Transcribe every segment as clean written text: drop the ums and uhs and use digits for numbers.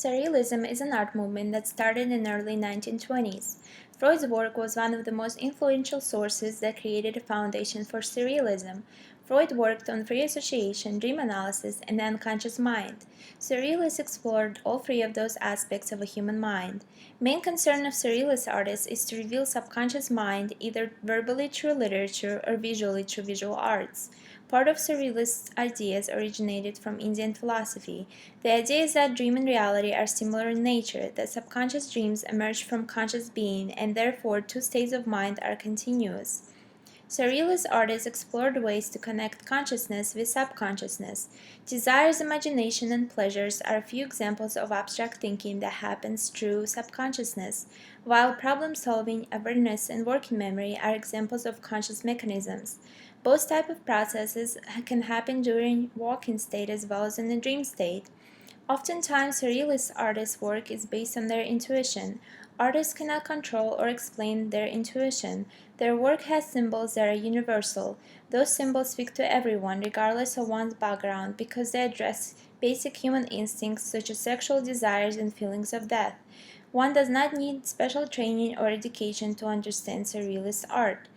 Surrealism is an art movement that started in the early 1920s. Freud's work was one of the most influential sources that created a foundation for Surrealism. Freud worked on free association, dream analysis, and the unconscious mind. Surrealists explored all three of those aspects of a human mind. Main concern of Surrealist artists is to reveal subconscious mind either verbally through literature or visually through visual arts. Part of Surrealist ideas originated from Indian philosophy. The idea is that dream and reality are similar in nature, that subconscious dreams emerge from conscious being, and therefore two states of mind are continuous. Surrealist artists explored ways to connect consciousness with subconsciousness. Desires, imagination, and pleasures are a few examples of abstract thinking that happens through subconsciousness, while problem solving, awareness, and working memory are examples of conscious mechanisms. Both types of processes can happen during waking state as well as in the dream state. Oftentimes, surrealist artists' work is based on their intuition. Artists cannot control or explain their intuition. Their work has symbols that are universal. Those symbols speak to everyone, regardless of one's background, because they address basic human instincts such as sexual desires and feelings of death. One does not need special training or education to understand surrealist art.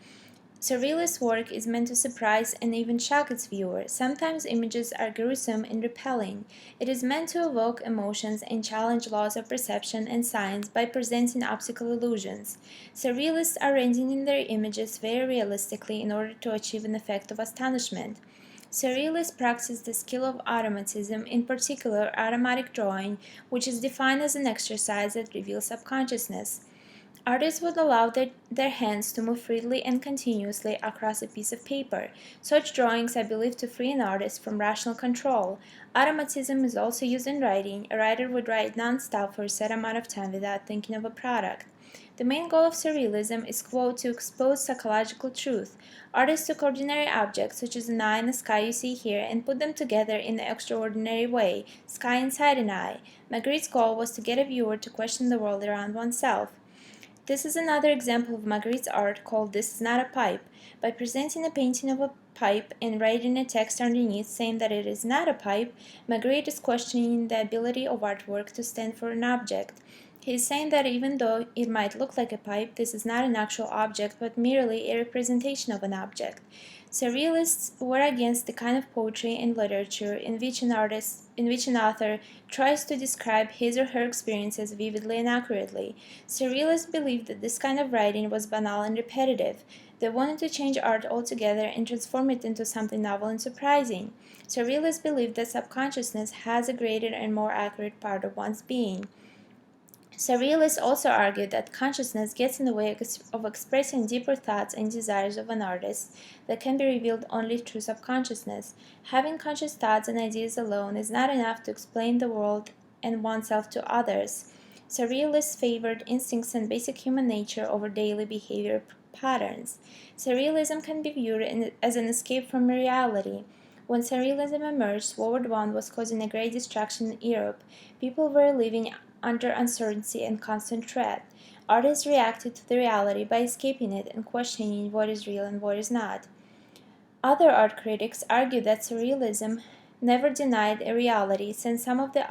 Surrealist work is meant to surprise and even shock its viewer. Sometimes images are gruesome and repelling. It is meant to evoke emotions and challenge laws of perception and science by presenting optical illusions. Surrealists are rendering their images very realistically in order to achieve an effect of astonishment. Surrealists practice the skill of automatism, in particular automatic drawing, which is defined as an exercise that reveals subconsciousness. Artists would allow their hands to move freely and continuously across a piece of paper. Such drawings are believed to free an artist from rational control. Automatism is also used in writing. A writer would write non-stop for a set amount of time without thinking of a product. The main goal of surrealism is, quote, to expose psychological truth. Artists took ordinary objects, such as an eye and the sky you see here, and put them together in an extraordinary way, sky inside an eye. Magritte's goal was to get a viewer to question the world around oneself. This is another example of Magritte's art called This is Not a Pipe. By presenting a painting of a pipe and writing a text underneath saying that it is not a pipe, Magritte is questioning the ability of artwork to stand for an object. He is saying that even though it might look like a pipe, this is not an actual object but merely a representation of an object. Surrealists were against the kind of poetry and literature in which an author tries to describe his or her experiences vividly and accurately. Surrealists believed that this kind of writing was banal and repetitive. They wanted to change art altogether and transform it into something novel and surprising. Surrealists believed that subconsciousness has a greater and more accurate part of one's being. Surrealists also argued that consciousness gets in the way of expressing deeper thoughts and desires of an artist that can be revealed only through subconsciousness. Having conscious thoughts and ideas alone is not enough to explain the world and oneself to others. Surrealists favored instincts and basic human nature over daily behavior patterns. Surrealism can be viewed as an escape from reality. When Surrealism emerged, World War I was causing a great destruction in Europe. People were living under uncertainty and constant threat. Artists reacted to the reality by escaping it and questioning what is real and what is not. Other art critics argued that Surrealism never denied a reality, since some of the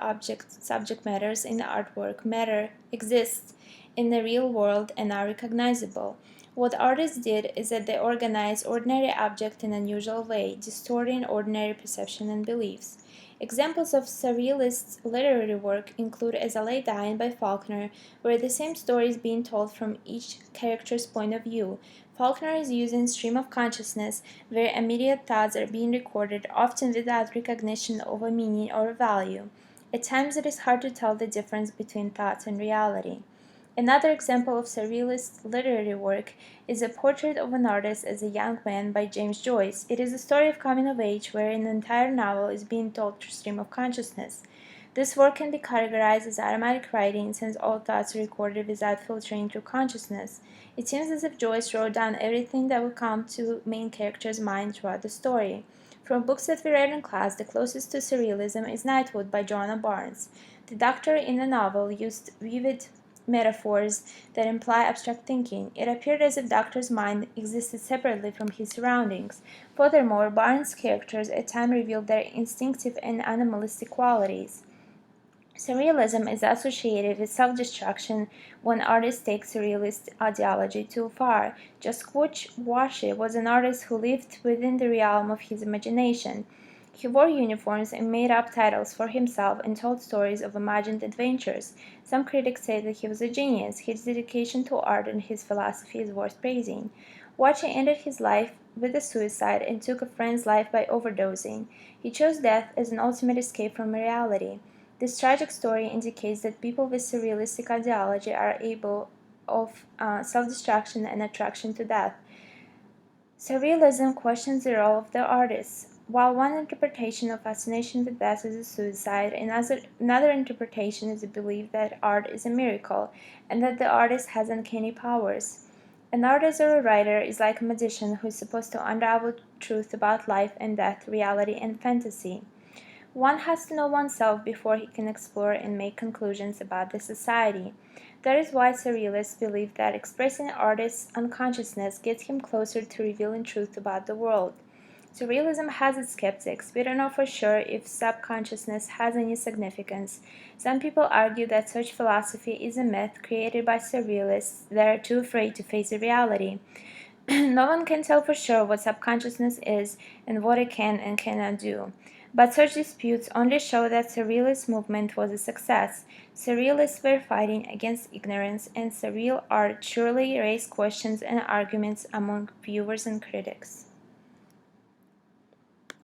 subject matters in the artwork matter exists in the real world and are recognizable. What artists did is that they organized ordinary objects in an unusual way, distorting ordinary perception and beliefs. Examples of surrealist literary work include As I Lay Dying by Faulkner, where the same story is being told from each character's point of view. Faulkner is using stream of consciousness, where immediate thoughts are being recorded, often without recognition of a meaning or a value. At times it is hard to tell the difference between thoughts and reality. Another example of surrealist literary work is A Portrait of an Artist as a Young Man by James Joyce. It is a story of coming of age where an entire novel is being told through stream of consciousness. This work can be categorized as automatic writing since all thoughts are recorded without filtering through consciousness. It seems as if Joyce wrote down everything that would come to main character's mind throughout the story. From books that we read in class, the closest to surrealism is Nightwood by Joanna Barnes. The doctor in the novel used vivid metaphors that imply abstract thinking. It appeared as if Doctor's mind existed separately from his surroundings. Furthermore, Barnes' characters at times revealed their instinctive and animalistic qualities. Surrealism is associated with self-destruction when artists take surrealist ideology too far. Just Washi was an artist who lived within the realm of his imagination. He wore uniforms and made up titles for himself and told stories of imagined adventures. Some critics say that he was a genius. His dedication to art and his philosophy is worth praising. Wachi ended his life with a suicide and took a friend's life by overdosing. He chose death as an ultimate escape from reality. This tragic story indicates that people with surrealistic ideology are able of self-destruction and attraction to death. Surrealism questions the role of the artist. While one interpretation of fascination with death is a suicide, another interpretation is a belief that art is a miracle and that the artist has uncanny powers. An artist or a writer is like a magician who is supposed to unravel truth about life and death, reality and fantasy. One has to know oneself before he can explore and make conclusions about the society. That is why surrealists believe that expressing an artist's unconsciousness gets him closer to revealing truth about the world. Surrealism has its skeptics. We don't know for sure if subconsciousness has any significance. Some people argue that such philosophy is a myth created by surrealists that are too afraid to face the reality. No one can tell for sure what subconsciousness is and what it can and cannot do. But such disputes only show that surrealist movement was a success. Surrealists were fighting against ignorance, and surreal art surely raised questions and arguments among viewers and critics.